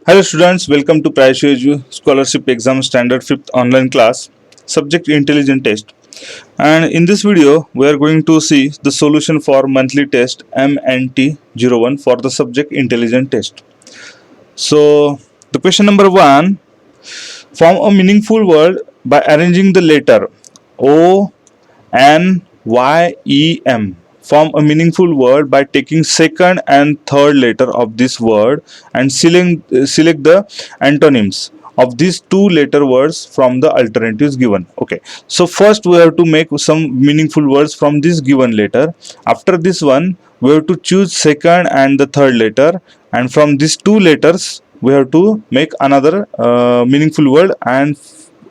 Hello students, welcome to Prayashu Scholarship Exam Standard 5th online class, subject intelligent test. And in this video, we are going to see the solution for monthly test MNT01 for the subject intelligent test. So, the question number 1, form a meaningful word by arranging the letter O, N, Y, E, M. Form a meaningful word by taking second and third letter of this word and select the antonyms of these two letter words from the alternatives given. Okay, so first we have to make some meaningful words from this given letter. After this one, we have to choose second and the third letter, and from these two letters we have to make another meaningful word, and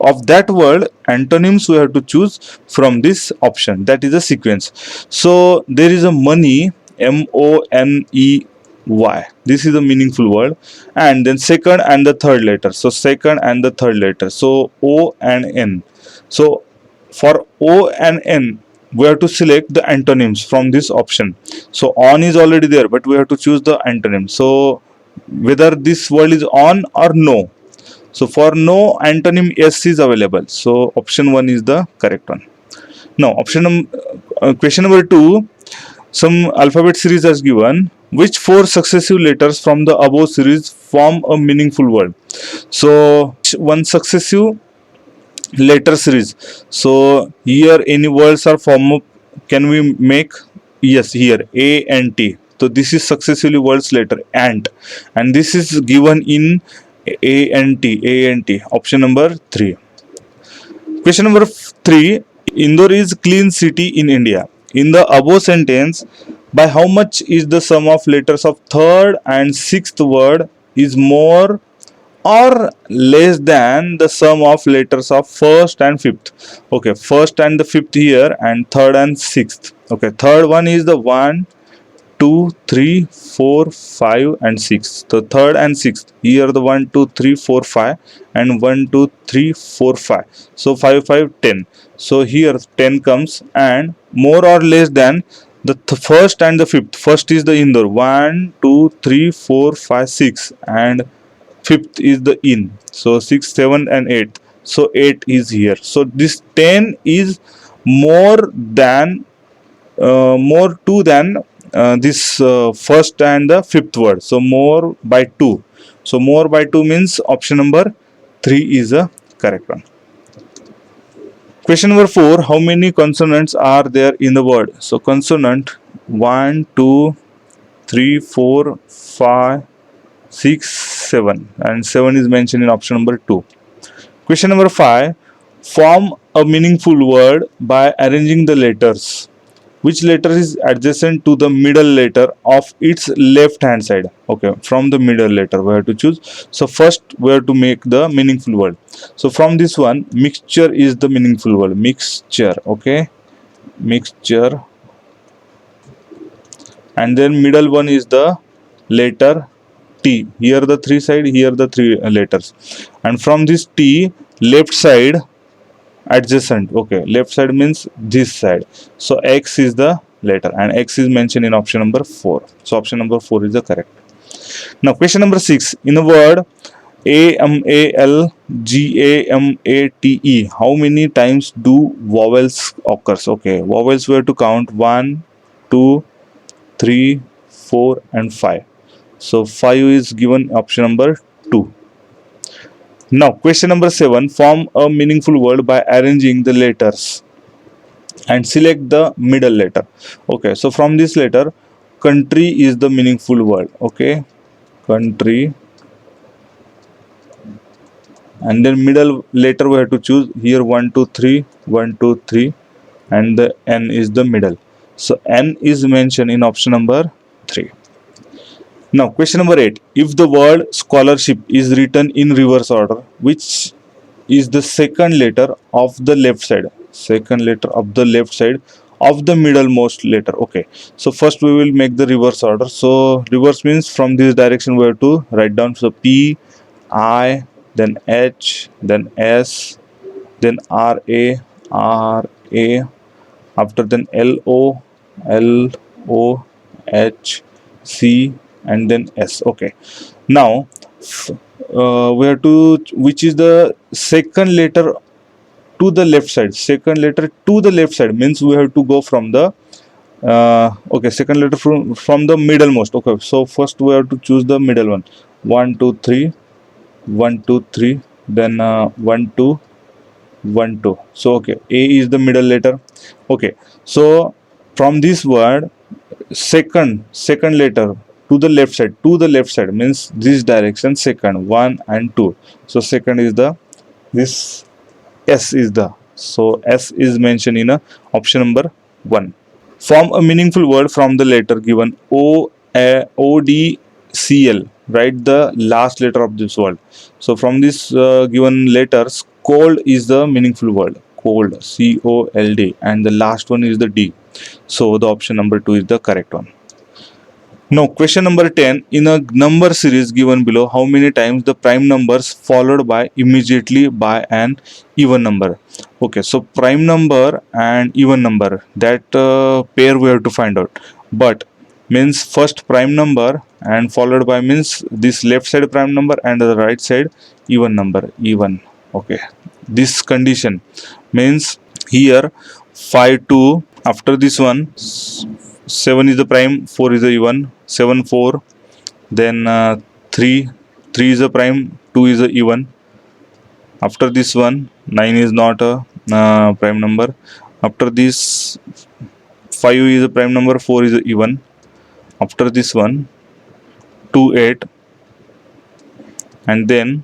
of that word antonyms we have to choose from this option. That is a sequence. So there is a money, MONEY. This is a meaningful word, and then second and the third letter. So second and the third letter, so O and N. So for O and N we have to select the antonyms from this option. So on is already there, but we have to choose the antonym. So whether this word is on or no. So for no, antonym yes is available. So option 1 is the correct one. Now question number 2, some alphabet series is given. Which four successive letters from the above series form a meaningful word? So one successive letter series. So here any words are formed. Can we make? Yes, here A and T. So this is successively words letter ant, and this is given in A N T. Option number 3. Question number 3. Indore is clean city in India. In the above sentence, by how much is the sum of letters of third and sixth word is more or less than the sum of letters of first and fifth? Okay, first and the fifth here, and third and sixth. Okay, third one is the 1, 2, 3, 4, 5, and 6. So third and sixth. Here the 1, 2, 3, 4, 5, and 1, 2, 3, 4, 5. So 5, 5, 10. So here 10 comes, and more or less than the first and the fifth. First is the Indore, 1, 2, 3, 4, 5, 6, and fifth is the in. So 6, 7, and 8. So 8 is here. So this 10 is more than more 2 than this first and the fifth word. So more by 2. So more by 2 means option number 3 is a correct one. Question number 4, how many consonants are there in the word? So consonant 1, 2, 3, 4, 5, 6, 7, and 7 is mentioned in option number 2. Question number 5, form a meaningful word by arranging the letters. Which letter is adjacent to the middle letter of its left hand side? Okay, from the middle letter we have to choose. So first we have to make the meaningful word. So from this one, mixture is the meaningful word. Mixture. Okay, mixture. And then middle one is the letter T. Here the three side, here the three letters. And from this T, left side adjacent. Okay, left side means this side. So X is the letter, and X is mentioned in option number 4. So option number 4 is the correct. Now question number 6, in the word AMALGAMATE, how many times do vowels occurs? Okay, vowels we have to count 1, 2, 3, 4, and 5. So 5 is given option number 2. Now question number 7, form a meaningful word by arranging the letters and select the middle letter. Okay, so from this letter, country is the meaningful word. Okay, country, and then middle letter we have to choose. Here 1, 2, 3, 1, 2, 3, and the N is the middle. So N is mentioned in option number 3. Now question number 8, if the word scholarship is written in reverse order, which is the second letter of the left side? Second letter of the left side of the middlemost letter. Okay, so first we will make the reverse order. So reverse means from this direction we have to write down. So P, I, then H, then S, then R, A, R, A, after then L, O, L, O, H, C, and then S. Okay, now we have to, which is the second letter to the left side. Second letter to the left side means we have to go from the okay, second letter from the middlemost. Okay, so first we have to choose the middle one. 1 2 3, 1 2 3, then 1 2 1 2. So okay, A is the middle letter. Okay, so from this word, second letter to the left side means this direction, second, 1 and 2. So second is the, this S is the, so S is mentioned in option number 1. Form a meaningful word from the letter given O D C L. Write the last letter of this word. So from this given letters, cold is the meaningful word. Cold, COLD, and the last one is the D. So the option number 2 is the correct one. Now, question number 10. In a number series given below, how many times the prime numbers followed by immediately by an even number? Okay, so prime number and even number, that pair we have to find out. But means first prime number and followed by means this left side prime number and the right side even number, even. Okay, this condition means here 5 2, after this one 7 is the prime, 4 is the even, 7 4, then 3 3 is the prime, 2 is the even. After this one 9 is not a prime number. After this 5 is a prime number, 4 is the even. After this one 2 8, and then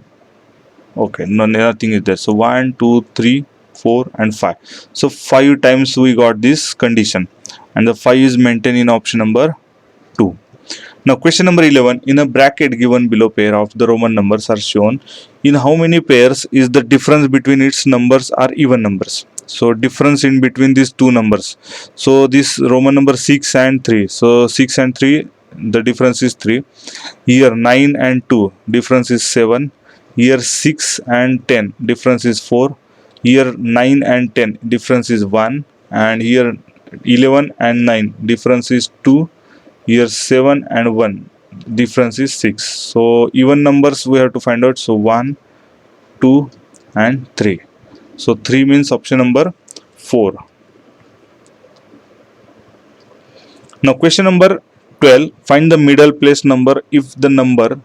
okay, no, nothing is there. So 1 2 3 4 and 5. So 5 times we got this condition, and the 5 is maintained in option number 2. Now question number 11. In a bracket given below, pair of the Roman numbers are shown. In how many pairs is the difference between its numbers are even numbers? So difference in between these two numbers. So this Roman number 6 and 3. So 6 and 3, the difference is 3. Here 9 and 2, difference is 7. Here 6 and 10, difference is 4. Here 9 and 10, difference is 1. And here 11 and 9, difference is 2. Here 7 and 1, difference is 6. So even numbers we have to find out. So 1 2 and 3. So 3 means option number 4. Now question number 12. Find the middle place number if the number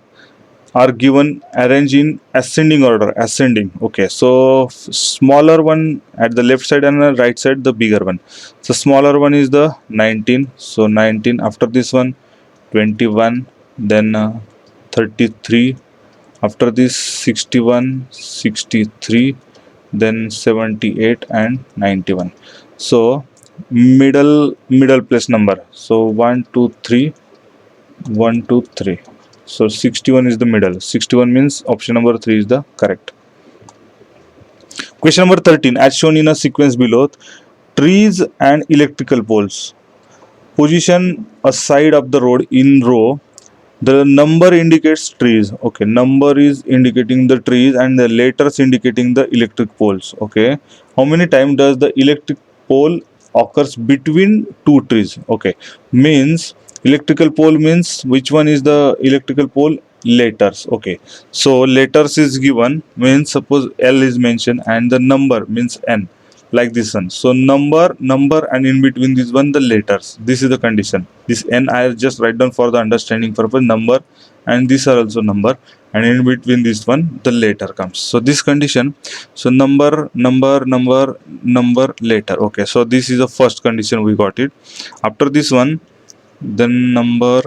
are given arranged in ascending order. Ascending. Okay, so smaller one at the left side and the right side the bigger one. So smaller one is the 19. So 19. After this one 21, then 33. After this 61, 63, then 78 and 91. So middle place number. So 1 2 3, 1 2 3. So 61 is the middle. 61 means option number 3 is the correct. Question number 13. As shown in a sequence below, trees and electrical poles. Position a side of the road in row. The number indicates trees. Okay, number is indicating the trees and the letters indicating the electric poles. Okay, how many times does the electric pole occurs between two trees? Okay, means electrical pole means which one is the electrical pole? Letters. Okay, so letters is given means suppose L is mentioned and the number means N, like this one. So number and in between this one the letters. This is the condition. This N I just write down for the understanding purpose, number, and these are also number, and in between this one the letter comes. So this condition, so number letter. Okay, so this is the first condition we got it. After this one then number.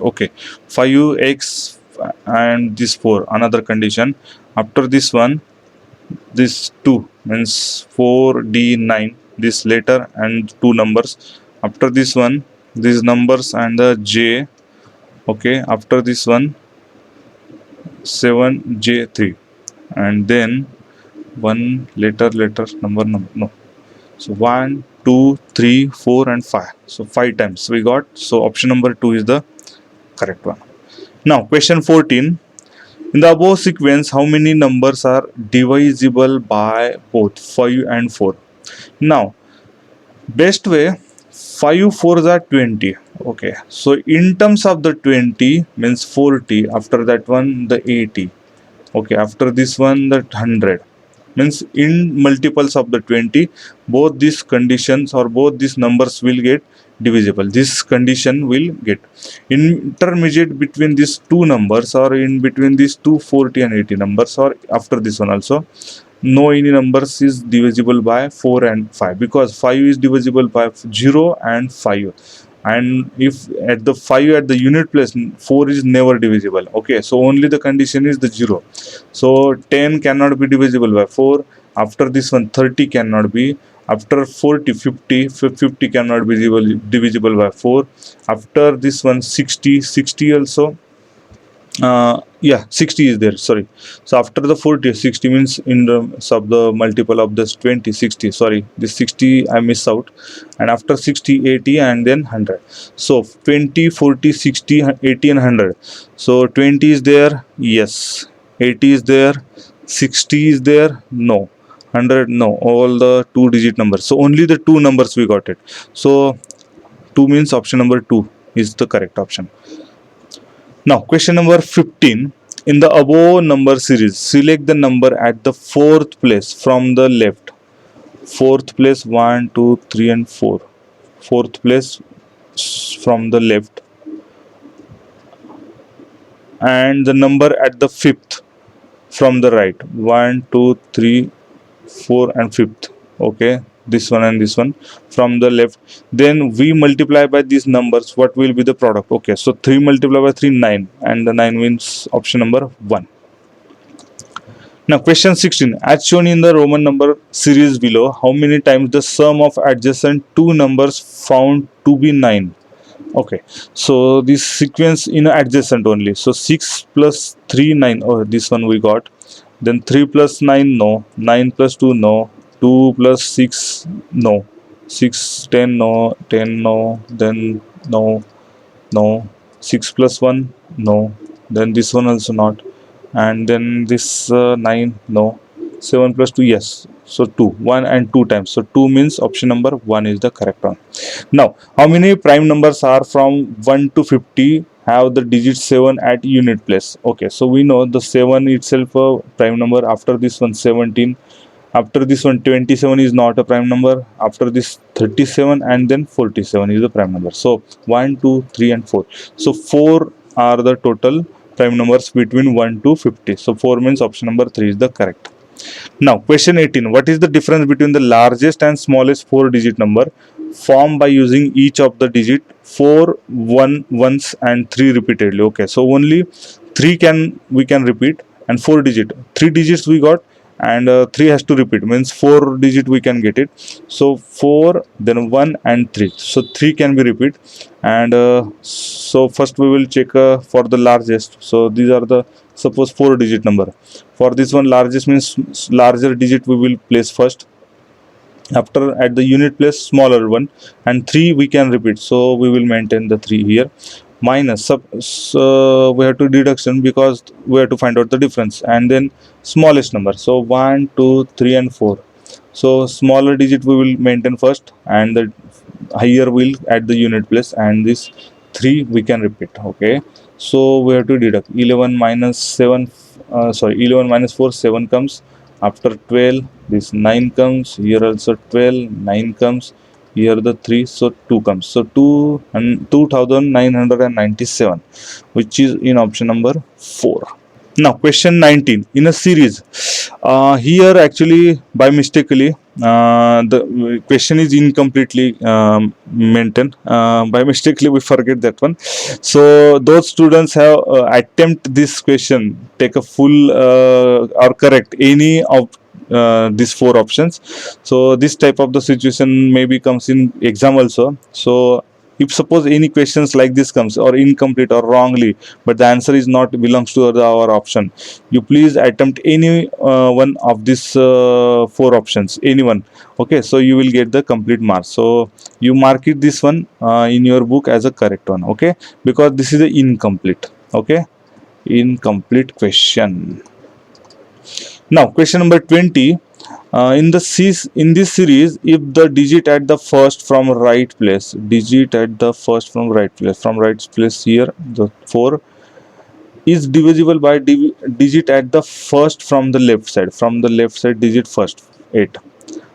Okay, 5x and this 4, another condition. After this one this 2 means 4D9, this letter and 2 numbers. After this one these numbers and the J. Okay, after this one 7J3, and then one letter number no. So 1 2 3 4 and 5. So 5 times we got. So option number 2 is the correct one. Now question 14. In the above sequence, how many numbers are divisible by both 5 and 4? Now, best way 5 fours are 20. Okay, so in terms of the 20 means 40, after that one the 80. Okay, after this one the 100, means in multiples of the 20 both these conditions or both these numbers will get divisible. This condition will get intermediate between these two numbers, or in between these two 40 and 80 numbers, or after this one also no any numbers is divisible by 4 and 5, because 5 is divisible by 0 and 5, and if at the 5 at the unit place 4 is never divisible. Okay, so only the condition is the 0. So 10 cannot be divisible by 4. After this one 30 cannot be. After 40 50 cannot be divisible by 4. After this one 60 also, yeah, 60 is there, sorry. So after the 40 60 means in the sub the multiple of this 20 60, sorry, this 60 I miss out, and after 60 80 and then 100. So 20 40 60 80 and 100. So 20 is there, yes. 80 is there, 60 is there, no. 100, no. All the two digit numbers, so only the two numbers we got it. So 2 means option number 2 is the correct option. Now, question number 15. In the above number series, select the number at the fourth place from the left. Fourth place 1, 2, 3, and 4. Fourth place from the left. And the number at the fifth from the right. 1, 2, 3, 4, and fifth. Okay, this one and this one from the left. Then we multiply by these numbers, what will be the product? Okay, so 3 multiplied by 3 9, and the 9 means option number 1. Now question 16, as shown in the Roman number series below, how many times the sum of adjacent two numbers found to be 9? Okay, so this sequence in adjacent only, so 6 plus 3 9. Oh, this one we got. Then 3 plus 9, no. 9 plus 2, no. 2 plus 6, no. 6 10, no. 10, no. Then no, no. 6 plus 1, no. Then this one also not. And then this 9, no. 7 plus 2, yes. So 2, 1 and 2 times. So 2 means option number 1 is the correct one. Now, how many prime numbers are from 1 to 50 have the digit 7 at unit place? Okay, so we know the 7 itself a prime number. After this one 17. After this one 27 is not a prime number. After this 37 and then 47 is the prime number. So 1, 2, 3 and 4. So 4 are the total prime numbers between 1 to 50. So 4 means option number 3 is the correct. Now question 18, what is the difference between the largest and smallest 4 digit number formed by using each of the digit 4 1 once and 3 repeatedly? Okay, so only 3 we can repeat, and 4 digit 3 digits we got, and 3 has to repeat, means 4 digit we can get it. So 4 then 1 and 3, so 3 can be repeat. And so first we will check for the largest. So these are the, suppose 4 digit number. For this one largest means larger digit we will place first, after at the unit place smaller one, and 3 we can repeat, so we will maintain the 3 here. Minus so we have to deduction because we have to find out the difference, and then smallest number, so 1 2 3 and 4. So smaller digit we will maintain first, and the higher will at the unit place, and this 3 we can repeat. Okay, so we have to deduct 11 minus 7, 11 minus 4 7 comes. After 12 this 9 comes, here also 12 9 comes, here the 3, so 2 comes. So 2 and 2997, which is in option number 4. Now question 19, in a series, here actually by mistakenly the question is incompletely maintained, by mistakenly we forget that one. So those students have attempt this question, take a full or correct any of these 4 options. So this type of the situation maybe comes in exam also. So if suppose any questions like this comes or incomplete or wrongly, but the answer is not belongs to our option, you please attempt any one of these 4 options, anyone. Okay, so you will get the complete marks. So you mark it this one in your book as a correct one. Okay, because this is the incomplete. Okay, incomplete question. Now question number 20. In this series, if the digit at the first from right place, digit at the first from right place here, the 4 is divisible by digit at the first from the left side digit first, 8.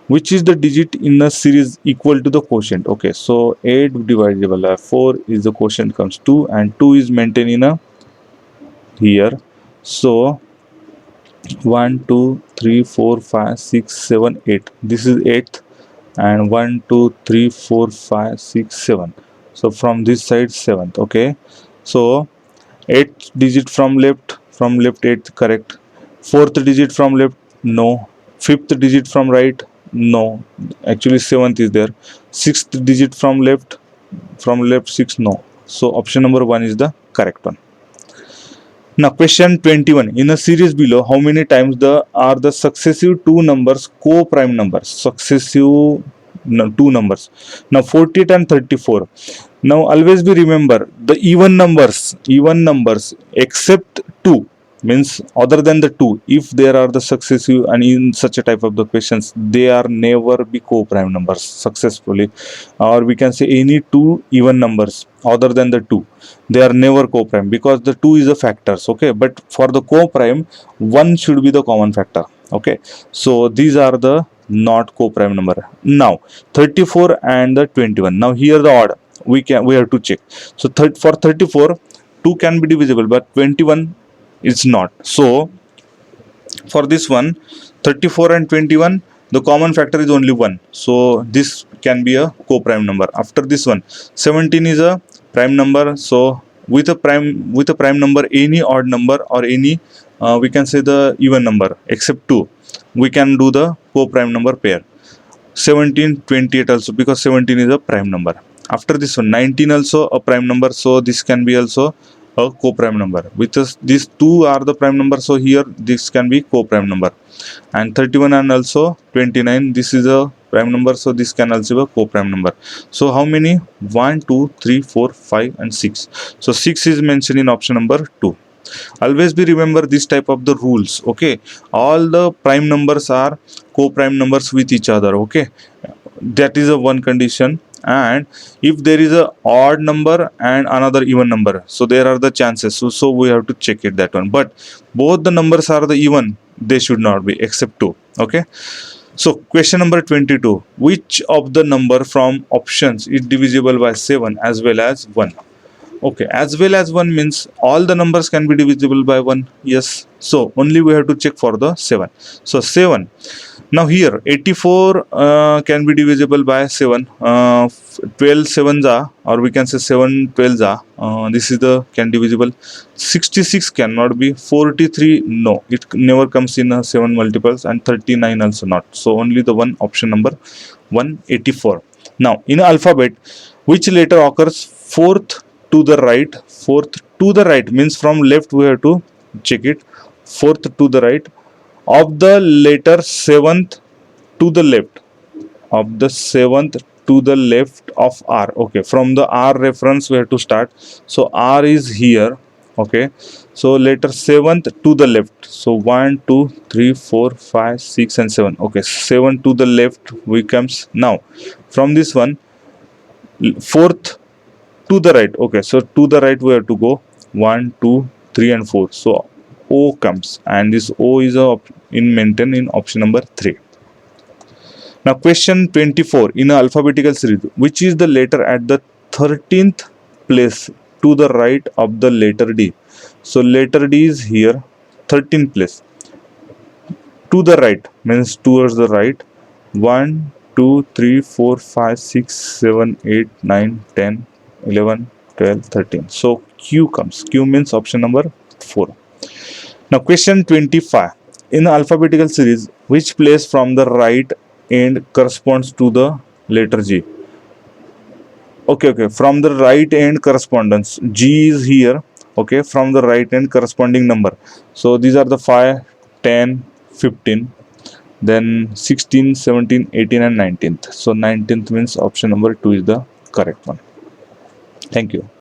Which is the digit in the series equal to the quotient? Okay, so 8 divisible by 4 is the quotient comes 2, and 2 is maintained in a here. So 1 2 3 4 5 6 7 8, this is 8th, and 1 2 3 4 5 6 7, so from this side 7th. Okay, so 8th digit from left 8th, correct. 4th digit from left, no. 5th digit from right, no, actually 7th is there. 6th digit from left 6, no. So option number 1 is the correct one. Now question 21. In a series below, how many times are the successive two numbers co-prime numbers? Successive two numbers. Now 48 and 34. Now always be remember the even numbers except 2, means other than the 2, if there are the successive, and in such a type of the questions they are never be co-prime numbers successfully, or we can say any two even numbers other than the 2, they are never co-prime, because the 2 is a factors. Okay, but for the co-prime 1 should be the common factor. Okay, so these are the not co-prime number. Now 34 and the 21. Now here the odd, we have to check. So for 34 2 can be divisible, but 21 is not. So for this one 34 and 21, the common factor is only 1, so this can be a co-prime number. After this one 17 is a prime number, so with a prime number, any odd number or any we can say the even number except 2, we can do the co-prime number pair. 17 28 also, because 17 is a prime number. After this one 19 also a prime number, so this can be also a co-prime number. With us, these two are the prime number, so here this can be co-prime number. And 31 and also 29, this is a prime number, so this can also be a co-prime number. So how many? 1 2 3 4 5 and 6. So 6 is mentioned in option number 2. Always be remember this type of the rules. Okay, all the prime numbers are co-prime numbers with each other. Okay, that is a one condition. And if there is a odd number and another even number, so there are the chances, so we have to check it, that one. But both the numbers are the even, they should not be except 2. Okay, so question number 22. Which of the number from options is divisible by 7 as well as 1? Okay, as well as 1 means all the numbers can be divisible by 1. Yes, so only we have to check for the 7. So 7. Now here 84 can be divisible by 7. 12 sevens are, or we can say 7 12s are. This is the can divisible. 66 cannot be. 43, no, it never comes in 7 multiples, and 39 also not. So only the one option number 184. Now in alphabet, which letter occurs fourth to the right? Fourth to the right means from left we have to check it. Fourth to the right of the letter 7th to the left, of the 7th to the left of R. Okay, from the R reference we have to start. So R is here. Okay, so letter 7th to the left, so 1 2 3 4 5 6 and 7. Okay, 7 to the left we comes. Now from this one 4th to the right. Okay, so to the right we have to go 1 2 3 and 4. So O comes, and this O is maintained in option number 3. Now question 24. In an alphabetical series, which is the letter at the 13th place to the right of the letter D? So letter D is here, 13th place. To the right means towards the right. 1 2 3 4 5 6 7 8 9 10 11 12 13. So Q comes. Q means option number 4. Now question 25. In the alphabetical series, which place from the right end corresponds to the letter G? Okay, from the right end correspondence, G is here. Okay, from the right end corresponding number, so these are the 5 10 15, then 16 17 18 and 19th. So 19th means option number 2 is the correct one. Thank you.